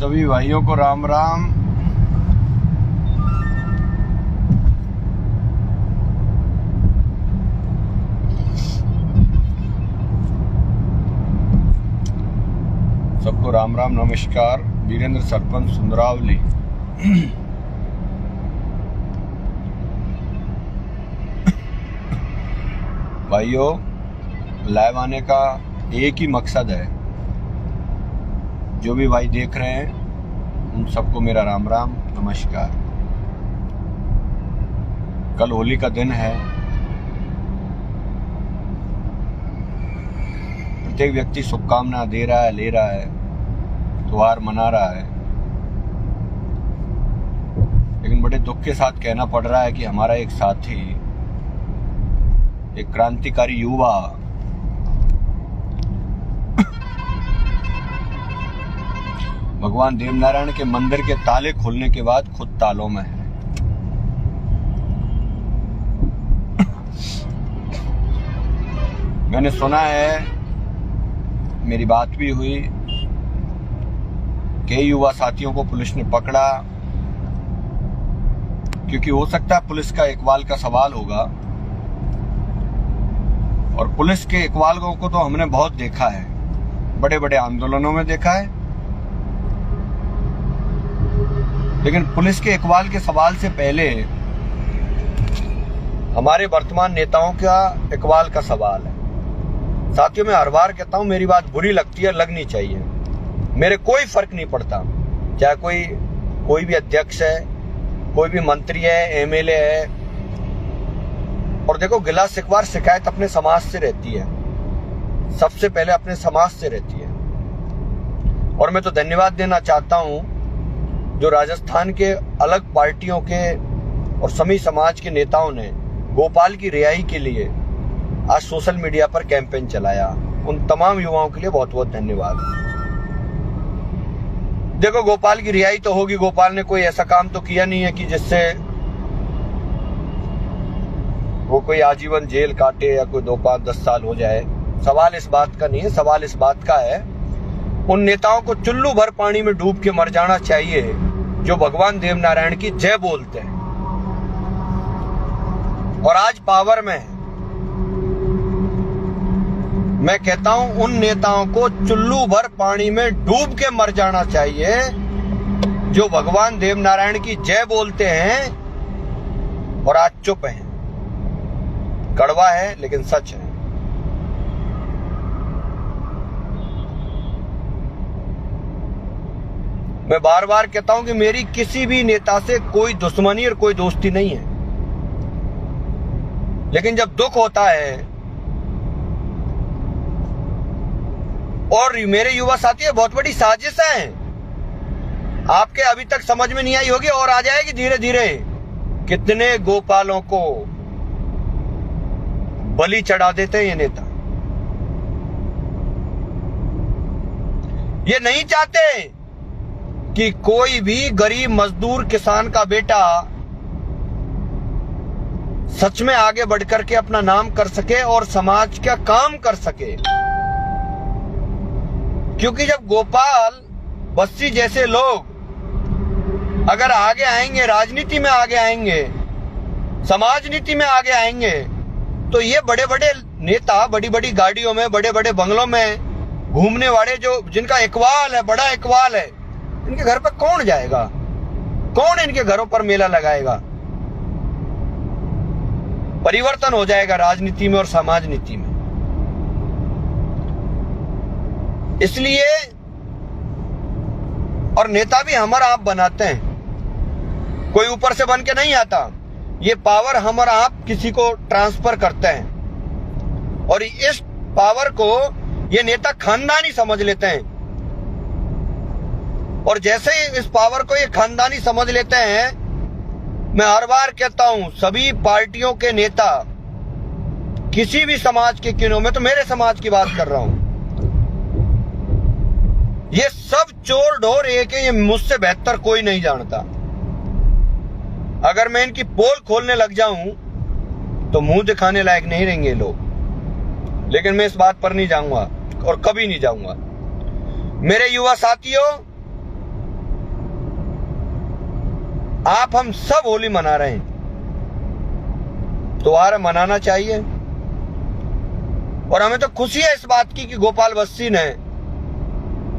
सभी भाइयों को राम राम। सबको राम राम नमस्कार। वीरेंद्र सरपंच सुंदरावली। भाइयों, लाइव आने का एक ही मकसद है। जो भी भाई देख रहे हैं उन सबको मेरा राम राम नमस्कार। कल होली का दिन है। प्रत्येक व्यक्ति शुभकामना दे रहा है, ले रहा है, त्योहार मना रहा है, लेकिन बड़े दुख के साथ कहना पड़ रहा है कि हमारा एक साथी, एक क्रांतिकारी युवा भगवान देवनारायण के मंदिर के ताले खोलने के बाद खुद तालों में है। मैंने सुना है, मेरी बात भी हुई, कई युवा साथियों को पुलिस ने पकड़ा, क्योंकि हो सकता है पुलिस का इकबाल का सवाल होगा। और पुलिस के इकबाल को तो हमने बहुत देखा है, बड़े बड़े आंदोलनों में देखा है, लेकिन पुलिस के इकबाल के सवाल से पहले हमारे वर्तमान नेताओं का इकबाल का सवाल है। साथियों, मैं हर बार कहता हूं, मेरी बात बुरी लगती है, लगनी चाहिए, मेरे कोई फर्क नहीं पड़ता, चाहे कोई भी अध्यक्ष है, कोई भी मंत्री है, एमएलए है। और देखो, गिला शिकवा शिकायत अपने समाज से रहती है, सबसे पहले अपने समाज से रहती है। और मैं तो धन्यवाद देना चाहता हूं जो राजस्थान के अलग पार्टियों के और सभी समाज के नेताओं ने गोपाल की रिहाई के लिए आज सोशल मीडिया पर कैंपेन चलाया। उन तमाम युवाओं के लिए बहुत बहुत धन्यवाद। देखो, गोपाल की रिहाई तो होगी। गोपाल ने कोई ऐसा काम तो किया नहीं है कि जिससे वो कोई आजीवन जेल काटे या कोई 2, 5, 10 साल हो जाए। सवाल इस बात का नहीं है, सवाल इस बात का है उन नेताओं को चुल्लू भर पानी में डूब के मर जाना चाहिए जो भगवान देवनारायण की जय बोलते हैं और आज पावर में है। मैं कहता हूं, उन नेताओं को चुल्लू भर पानी में डूब के मर जाना चाहिए जो भगवान देवनारायण की जय बोलते हैं और आज चुप हैं। कड़वा है लेकिन सच है। मैं बार बार कहता हूं कि मेरी किसी भी नेता से कोई दुश्मनी और कोई दोस्ती नहीं है, लेकिन जब दुख होता है और मेरे युवा साथी, बहुत बड़ी साजिश है, आपके अभी तक समझ में नहीं आई होगी और आ जाएगी धीरे धीरे। कितने गोपालों को बलि चढ़ा देते हैं ये नेता। ये नहीं चाहते कि कोई भी गरीब मजदूर किसान का बेटा सच में आगे बढ़कर के अपना नाम कर सके और समाज का काम कर सके। क्योंकि जब गोपाल बस्सी जैसे लोग अगर आगे आएंगे, राजनीति में आगे आएंगे, समाज नीति में आगे आएंगे, तो ये बड़े बड़े नेता बड़ी बड़ी गाड़ियों में, बड़े बड़े बंगलों में घूमने वाले, जो जिनका इकबाल है, बड़ा इकबाल है, इनके घर पर कौन जाएगा? कौन इनके घरों पर मेला लगाएगा? परिवर्तन हो जाएगा राजनीति में और समाज नीति में। इसलिए, और नेता भी हम और आप बनाते हैं, कोई ऊपर से बन के नहीं आता। ये पावर हम और आप किसी को ट्रांसफर करते हैं और इस पावर को ये नेता खानदानी समझ लेते हैं। और जैसे ही इस पावर को ये खानदानी समझ लेते हैं, मैं हर बार कहता हूं, सभी पार्टियों के नेता किसी भी समाज के क्यों, मैं तो मेरे समाज की बात कर रहा हूं, ये सब चोर ढोर एक है, ये मुझसे बेहतर कोई नहीं जानता। अगर मैं इनकी पोल खोलने लग जाऊं तो मुंह दिखाने लायक नहीं रहेंगे लोग। लेकिन मैं इस बात पर नहीं जाऊंगा और कभी नहीं जाऊंगा। मेरे युवा साथियों, आप हम सब होली मना रहे हैं, त्योहार मनाना चाहिए। और हमें तो खुशी है इस बात की कि गोपाल बस्सी ने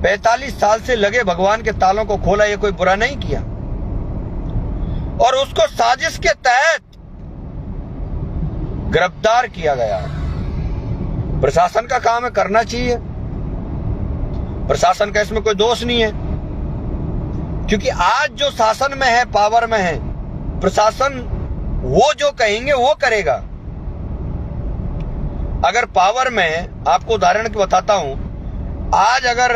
45 साल से लगे भगवान के तालों को खोला, ये कोई बुरा नहीं किया। और उसको साजिश के तहत गिरफ्तार किया गया। प्रशासन का काम है, करना चाहिए। प्रशासन का इसमें कोई दोष नहीं है, क्योंकि आज जो शासन में है, पावर में है, प्रशासन वो जो कहेंगे वो करेगा। अगर पावर में, आपको उदाहरण की बताता हूं, आज अगर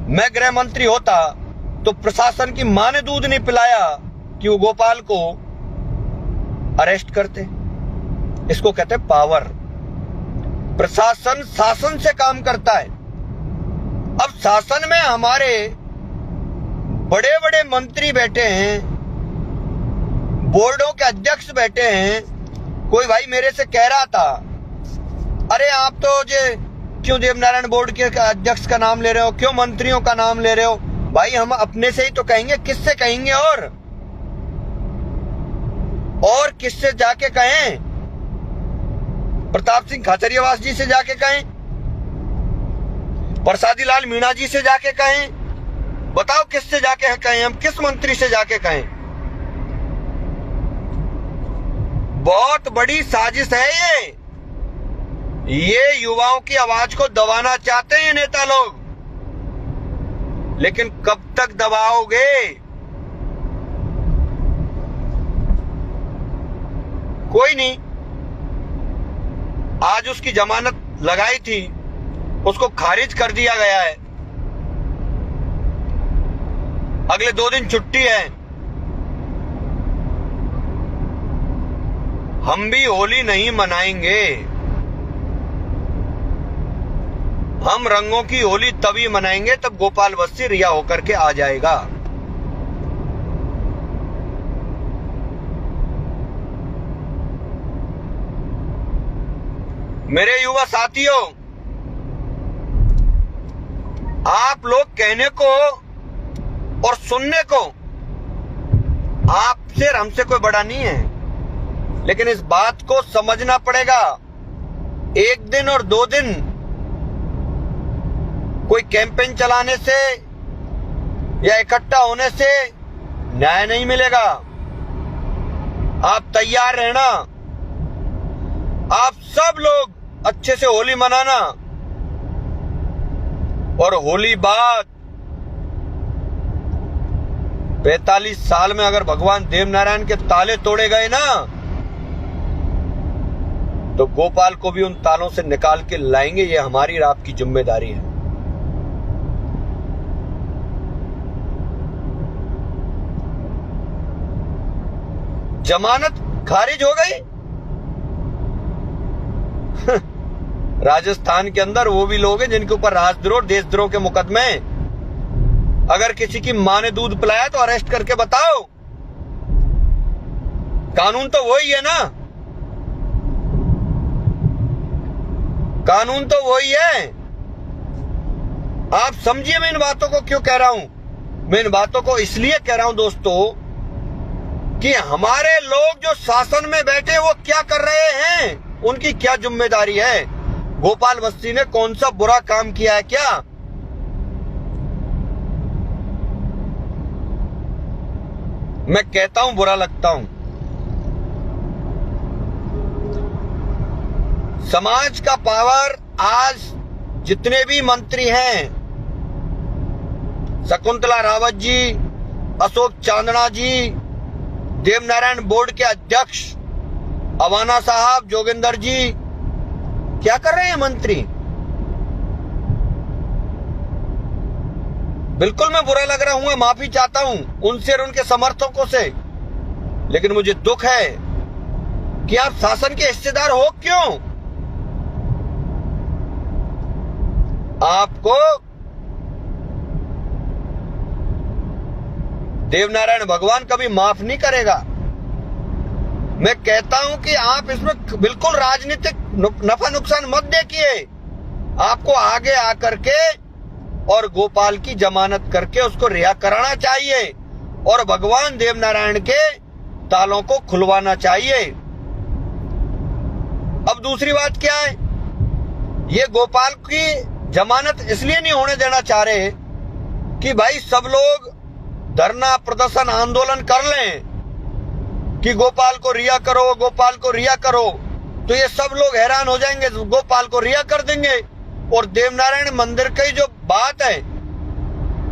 मैं गृह मंत्री होता तो प्रशासन की मां ने दूध नहीं पिलाया कि वो गोपाल को अरेस्ट करते। इसको कहते हैं पावर। प्रशासन शासन से काम करता है। अब शासन में हमारे बड़े बड़े मंत्री बैठे हैं, बोर्डों के अध्यक्ष बैठे हैं। कोई भाई मेरे से कह रहा था, अरे आप तो क्यों देवनारायण बोर्ड के अध्यक्ष का नाम ले रहे हो, क्यों मंत्रियों का नाम ले रहे हो? भाई हम अपने से ही तो कहेंगे, किससे कहेंगे? और किससे जाके कहें? प्रताप सिंह खाचरियावास जी से जाके कहें? प्रसादी लाल मीणा जी से जाके कहें? बताओ किससे जाके कहें? हम किस मंत्री से जाके कहें? बहुत बड़ी साजिश है ये युवाओं की आवाज को दबाना चाहते हैं नेता लोग, लेकिन कब तक दबाओगे? कोई नहीं। आज उसकी जमानत लगाई थी, उसको खारिज कर दिया गया है। अगले 2 दिन छुट्टी है। हम भी होली नहीं मनाएंगे। हम रंगों की होली तभी मनाएंगे तब गोपाल बस्सी रिहा होकर के आ जाएगा। मेरे युवा साथियों, आप लोग कहने को और सुनने को आपसे और हमसे कोई बड़ा नहीं है, लेकिन इस बात को समझना पड़ेगा। 1 दिन और 2 दिन कोई कैंपेन चलाने से या इकट्ठा होने से न्याय नहीं मिलेगा। आप तैयार रहना, आप सब लोग अच्छे से होली मनाना। और होली बाद 45 साल में अगर भगवान देवनारायण के ताले तोड़े गए ना, तो गोपाल को भी उन तालों से निकाल के लाएंगे। ये हमारी और आपकी जिम्मेदारी है। जमानत खारिज हो गई राजस्थान के अंदर वो भी लोग हैं जिनके ऊपर राजद्रोह देशद्रोह के मुकदमे। अगर किसी की मां ने दूध पिलाया तो अरेस्ट करके बताओ। कानून तो वही है ना, कानून तो वही है। आप समझिए मैं इन बातों को क्यों कह रहा हूं। मैं इन बातों को इसलिए कह रहा हूं दोस्तों कि हमारे लोग जो शासन में बैठे वो क्या कर रहे हैं, उनकी क्या जिम्मेदारी है। गोपाल बस्सी ने कौन सा बुरा काम किया है क्या? मैं कहता हूं बुरा लगता हूं। समाज का पावर आज जितने भी मंत्री हैं, शकुंतला रावत जी, अशोक चांदना जी, देवनारायण बोर्ड के अध्यक्ष अवाना साहब, जोगिंदर जी, क्या कर रहे हैं मंत्री? बिल्कुल मैं बुरा लग रहा हूं, माफी चाहता हूं उनसे और उनके समर्थकों से, लेकिन मुझे दुख है कि आप शासन के हिस्सेदार हो क्यों? आपको देवनारायण भगवान कभी माफ नहीं करेगा। मैं कहता हूं कि आप इसमें बिल्कुल राजनीतिक नफा नुकसान मत देखिए। आपको आगे आकर के और गोपाल की जमानत करके उसको रिहा कराना चाहिए और भगवान देवनारायण के तालों को खुलवाना चाहिए। अब दूसरी बात क्या है, ये गोपाल की जमानत इसलिए नहीं होने देना चाह रहे कि भाई सब लोग धरना प्रदर्शन आंदोलन कर लें कि गोपाल को रिहा करो, गोपाल को रिहा करो, तो ये सब लोग हैरान हो जाएंगे, गोपाल को रिहा कर देंगे और देवनारायण मंदिर की जो बात है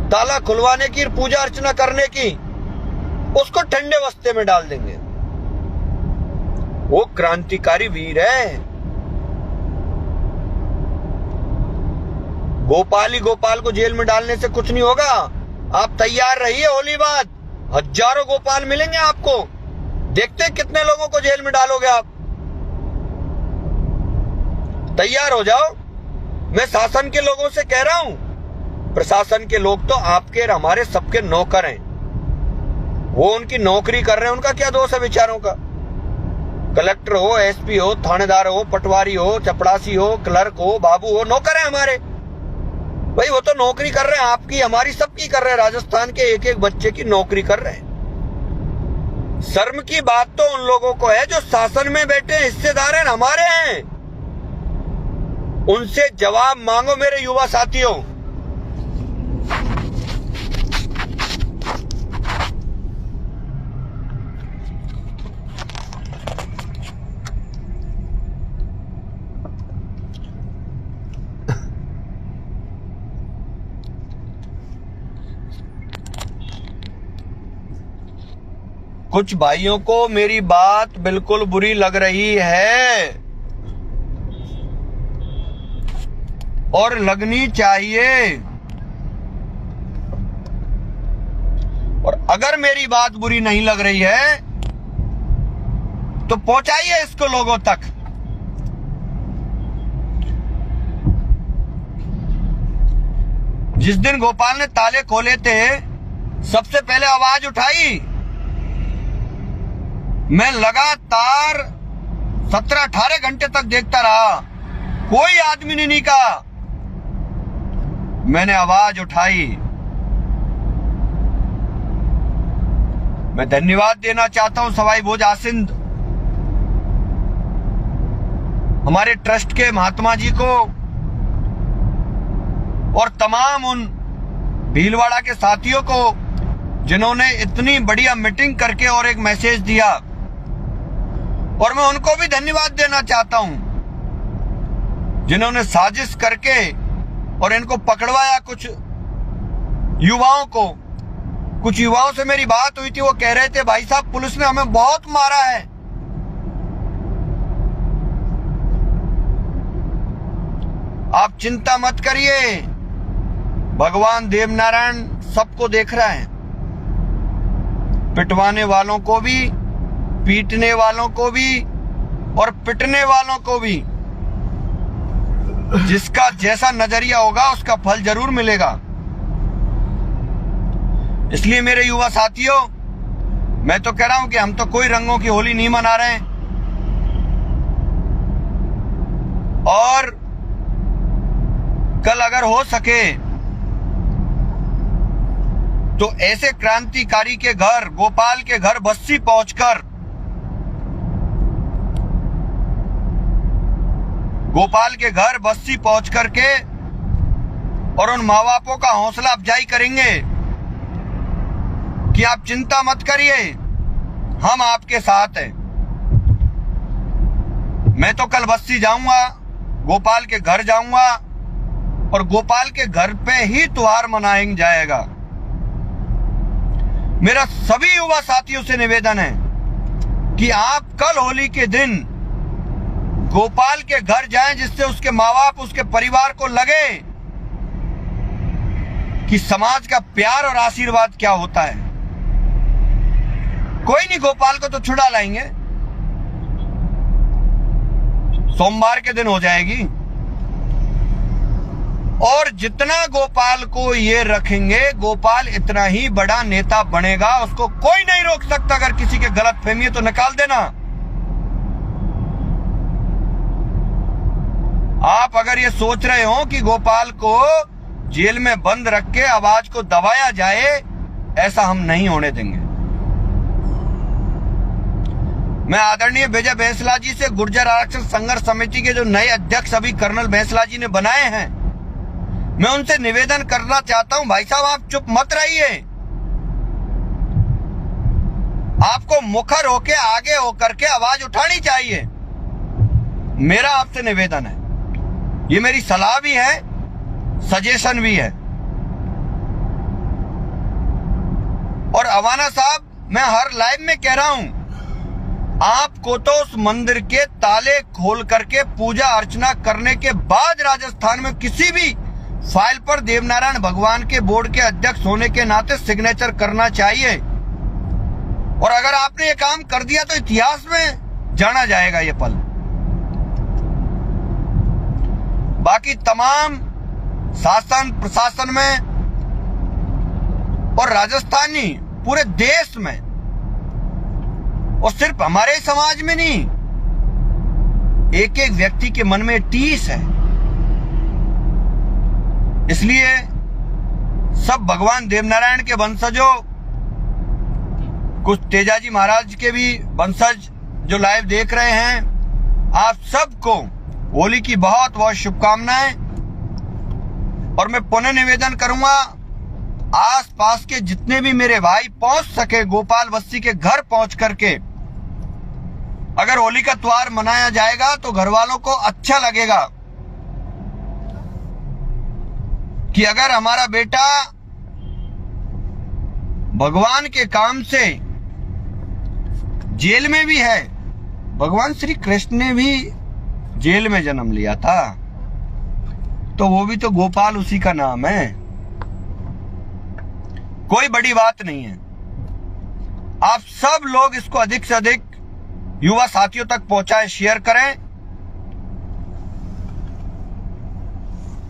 ताला खुलवाने की, पूजा अर्चना करने की, उसको ठंडे बस्ते में डाल देंगे। वो क्रांतिकारी वीर है। गोपाल को जेल में डालने से कुछ नहीं होगा। आप तैयार रहिए, होली बाद हजारों गोपाल मिलेंगे आपको। देखते हैं कितने लोगों को जेल में डालोगे आप। तैयार हो जाओ। मैं शासन के लोगों से कह रहा हूं, प्रशासन के लोग तो आपके और हमारे सबके नौकर हैं। वो उनकी नौकरी कर रहे हैं, उनका क्या दोष है बेचारों का। कलेक्टर हो, एसपी हो, थानेदार हो, पटवारी हो, चपड़ासी हो, क्लर्क हो, बाबू हो, नौकर है हमारे भाई। वो तो नौकरी कर रहे हैं, आपकी हमारी सबकी कर रहे हैं। राजस्थान के एक एक बच्चे की नौकरी कर रहे हैं। शर्म की बात तो उन लोगों को है जो शासन में बैठे हिस्सेदार हैं, हमारे हैं। उनसे जवाब मांगो मेरे युवा साथियों। कुछ भाइयों को मेरी बात बिल्कुल बुरी लग रही है और लगनी चाहिए, और अगर मेरी बात बुरी नहीं लग रही है तो पहुंचाइए इसको लोगों तक। जिस दिन गोपाल ने ताले खोले थे, सबसे पहले आवाज उठाई। मैं लगातार 17-18 घंटे तक देखता रहा, कोई आदमी ने नहीं कहा। मैंने आवाज उठाई। मैं धन्यवाद देना चाहता हूं सवाई भोज आसिंद, हमारे ट्रस्ट के महात्मा जी को, और तमाम उन भीलवाड़ा के साथियों को जिन्होंने इतनी बढ़िया मीटिंग करके और एक मैसेज दिया। और मैं उनको भी धन्यवाद देना चाहता हूं जिन्होंने साजिश करके और इनको पकड़वाया। कुछ युवाओं को, कुछ युवाओं से मेरी बात हुई थी, वो कह रहे थे भाई साहब पुलिस ने हमें बहुत मारा है। आप चिंता मत करिए, भगवान देवनारायण सबको देख रहा है। पिटवाने वालों को भी, पीटने वालों को भी और पिटने वालों को भी। जिसका जैसा नजरिया होगा उसका फल जरूर मिलेगा। इसलिए मेरे युवा साथियों, मैं तो कह रहा हूं कि हम तो कोई रंगों की होली नहीं मना रहे हैं, और कल अगर हो सके तो ऐसे क्रांतिकारी के घर, गोपाल के घर बस्सी पहुंचकर, गोपाल के घर बस्सी पहुंच करके और उन माँ बापों का हौसला अफजाई करेंगे कि आप चिंता मत करिए, हम आपके साथ हैं। मैं तो कल बस्सी जाऊंगा, गोपाल के घर जाऊंगा और गोपाल के घर पे ही त्योहार मनाएंगे जाएगा। मेरा सभी युवा साथियों से निवेदन है कि आप कल होली के दिन गोपाल के घर जाएं, जिससे उसके माँ बाप, उसके परिवार को लगे कि समाज का प्यार और आशीर्वाद क्या होता है। कोई नहीं, गोपाल को तो छुड़ा लाएंगे, सोमवार के दिन हो जाएगी। और जितना गोपाल को ये रखेंगे, गोपाल इतना ही बड़ा नेता बनेगा। उसको कोई नहीं रोक सकता। अगर किसी के गलत फहमी है तो निकाल देना। आप अगर ये सोच रहे हो कि गोपाल को जेल में बंद रख के आवाज को दबाया जाए, ऐसा हम नहीं होने देंगे। मैं आदरणीय विजय बैंसला जी से गुर्जर आरक्षण संघर्ष समिति के जो नए अध्यक्ष अभी कर्नल बैंसला जी ने बनाए हैं, मैं उनसे निवेदन करना चाहता हूं, भाई साहब आप चुप मत रहिए। आपको मुखर होके आगे होकर के आवाज उठानी चाहिए। मेरा आपसे निवेदन है, ये मेरी सलाह भी है, सजेशन भी है। और अवाना साहब, मैं हर लाइव में कह रहा हूं, आपको तो उस मंदिर के ताले खोल करके पूजा अर्चना करने के बाद राजस्थान में किसी भी फाइल पर देवनारायण भगवान के बोर्ड के अध्यक्ष होने के नाते सिग्नेचर करना चाहिए। और अगर आपने ये काम कर दिया तो इतिहास में जाना जाएगा ये पल। बाकी तमाम शासन प्रशासन में और राजस्थानी पूरे देश में, और सिर्फ हमारे समाज में नहीं, एक एक व्यक्ति के मन में टीस है। इसलिए सब भगवान देवनारायण के वंशजों, कुछ तेजाजी महाराज के भी वंशज जो लाइव देख रहे हैं, आप सबको होली की बहुत बहुत शुभकामनाएं। और मैं पुनः निवेदन करूंगा, आसपास के जितने भी मेरे भाई पहुंच सके गोपाल बस्सी के घर पहुंच करके, अगर होली का त्योहार मनाया जाएगा तो घर वालों को अच्छा लगेगा कि अगर हमारा बेटा भगवान के काम से जेल में भी है, भगवान श्री कृष्ण ने भी जेल में जन्म लिया था, तो वो भी तो गोपाल उसी का नाम है। कोई बड़ी बात नहीं है। आप सब लोग इसको अधिक से अधिक युवा साथियों तक पहुंचाएं, शेयर करें।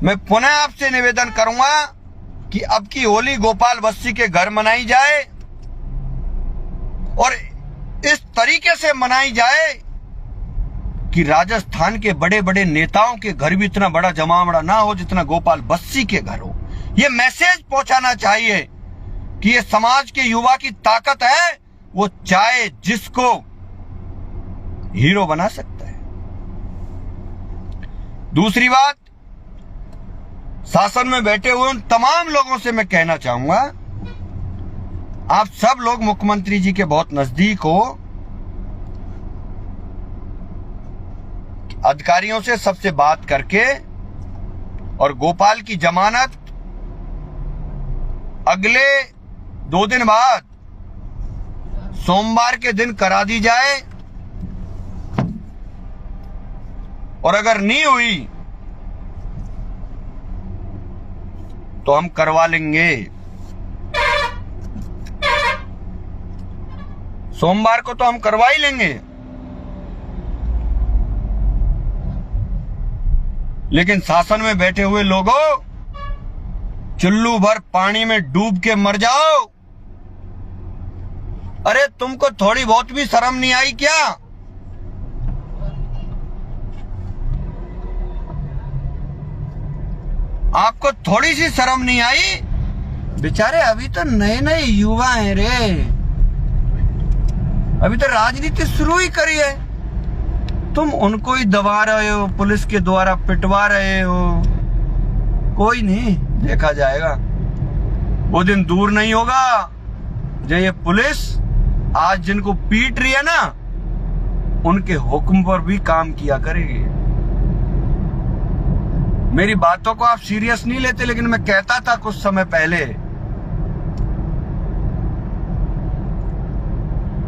मैं पुनः आपसे निवेदन करूंगा कि अब की होली गोपाल बस्सी के घर मनाई जाए और इस तरीके से मनाई जाए कि राजस्थान के बड़े बड़े नेताओं के घर भी इतना बड़ा जमावड़ा ना हो जितना गोपाल बस्सी के घर हो। यह मैसेज पहुंचाना चाहिए कि ये समाज के युवा की ताकत है, वो चाहे जिसको हीरो बना सकता है। दूसरी बात, शासन में बैठे हुए उन तमाम लोगों से मैं कहना चाहूंगा, आप सब लोग मुख्यमंत्री जी के बहुत नजदीक हो, अधिकारियों से सबसे बात करके और गोपाल की जमानत अगले 2 दिन बाद सोमवार के दिन करा दी जाए, और अगर नहीं हुई तो हम करवा लेंगे। सोमवार को तो हम करवा ही लेंगे, लेकिन शासन में बैठे हुए लोगों, चुल्लू भर पानी में डूब के मर जाओ। अरे तुमको थोड़ी बहुत भी शर्म नहीं आई क्या? आपको थोड़ी सी शर्म नहीं आई? बेचारे अभी तो नए नए युवा हैं रे, अभी तो राजनीति शुरू ही करी है, तुम उनको ही दबा रहे हो, पुलिस के द्वारा पिटवा रहे हो। कोई नहीं, देखा जाएगा। वो दिन दूर नहीं होगा जब ये पुलिस आज जिनको पीट रही है ना, उनके हुक्म पर भी काम किया करेगी। मेरी बातों को आप सीरियस नहीं लेते, लेकिन मैं कहता था कुछ समय पहले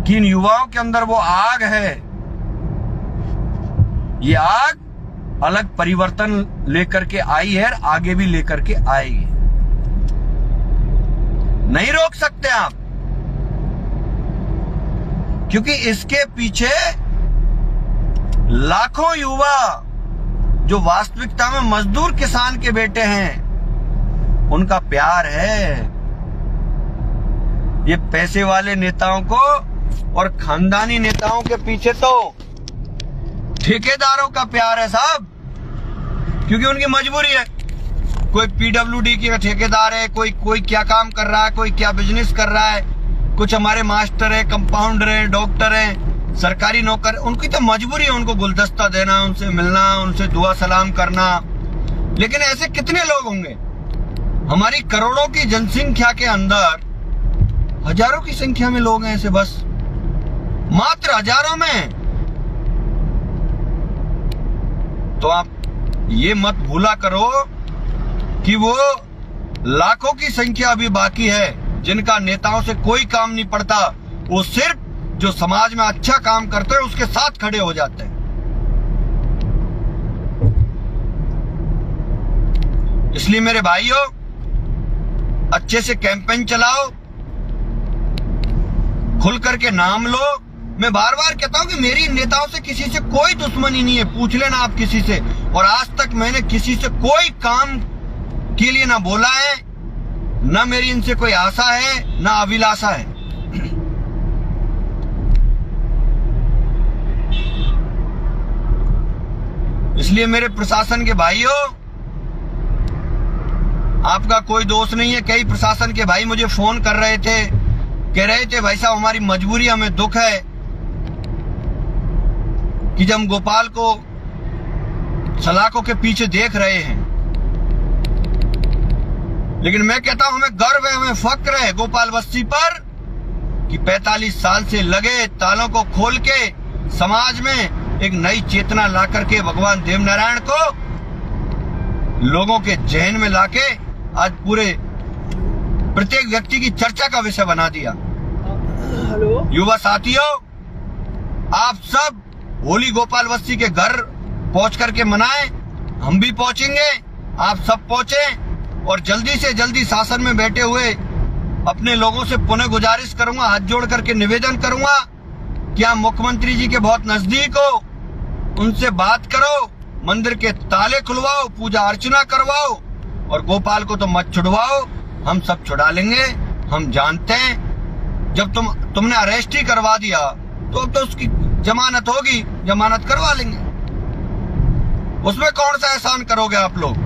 कि इन युवाओं के अंदर वो आग है, ये आग अलग परिवर्तन लेकर के आई है और आगे भी लेकर के आएगी। नहीं रोक सकते आप, क्योंकि इसके पीछे लाखों युवा जो वास्तविकता में मजदूर किसान के बेटे हैं, उनका प्यार है। ये पैसे वाले नेताओं को और खानदानी नेताओं के पीछे तो ठेकेदारों का प्यार है साहब, क्योंकि उनकी मजबूरी है। कोई पीडब्ल्यूडी का ठेकेदार है, कोई क्या काम कर रहा है, कोई क्या बिजनेस कर रहा है, कुछ हमारे मास्टर है, कंपाउंडर है, डॉक्टर है, सरकारी नौकर, उनकी तो मजबूरी है उनको गुलदस्ता देना, उनसे मिलना, उनसे दुआ सलाम करना। लेकिन ऐसे कितने लोग होंगे? हमारी करोड़ों की जनसंख्या के अंदर हजारों की संख्या में लोग हैं ऐसे, बस मात्र हजारों में। तो आप ये मत भूला करो कि वो लाखों की संख्या अभी बाकी है जिनका नेताओं से कोई काम नहीं पड़ता, वो सिर्फ जो समाज में अच्छा काम करते हैं उसके साथ खड़े हो जाते हैं। इसलिए मेरे भाइयों, अच्छे से कैंपेन चलाओ, खुल करके नाम लो। मैं बार बार कहता हूं कि मेरी नेताओं से किसी से कोई दुश्मनी नहीं है, पूछ लेना आप किसी से। और आज तक मैंने किसी से कोई काम के लिए ना बोला है, ना मेरी इनसे कोई आशा है, ना अभिलाषा है। इसलिए मेरे प्रशासन के भाइयों, आपका कोई दोष नहीं है। कई प्रशासन के भाई मुझे फोन कर रहे थे, कह रहे थे भाई साहब हमारी मजबूरी, हमें दुख है कि जब हम गोपाल को सलाखों के पीछे देख रहे हैं। लेकिन मैं कहता हूं हमें गर्व है, हमें फक्र है गोपाल बस्ती पर कि 45 साल से लगे तालों को खोल के समाज में एक नई चेतना ला करके भगवान देवनारायण को लोगों के जहन में लाके आज पूरे प्रत्येक व्यक्ति की चर्चा का विषय बना दिया। हेलो युवा साथियों, आप सब होली गोपाल बस्ती के घर पहुंच करके मनाएं, हम भी पहुंचेंगे, आप सब पहुंचे। और जल्दी से जल्दी शासन में बैठे हुए अपने लोगों से पुनः गुजारिश करूंगा, हाथ जोड़ करके निवेदन करूंगा कि आप मुख्यमंत्री जी के बहुत नजदीक हो, उनसे बात करो, मंदिर के ताले खुलवाओ, पूजा अर्चना करवाओ, और गोपाल को तो मत छुड़वाओ, हम सब छुड़ा लेंगे। हम जानते हैं जब तुमने अरेस्ट ही करवा दिया तो अब तो उसकी जमानत होगी, जमानत करवा लेंगे, उसमें कौन सा एहसान करोगे आप लोग।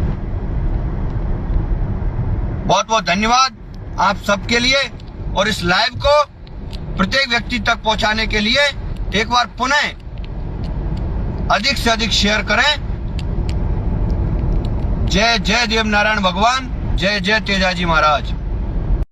बहुत बहुत धन्यवाद आप सबके लिए। और इस लाइव को प्रत्येक व्यक्ति तक पहुंचाने के लिए एक बार पुनः अधिक से अधिक शेयर करें। जय जय देवनारायण भगवान, जय जय तेजाजी महाराज।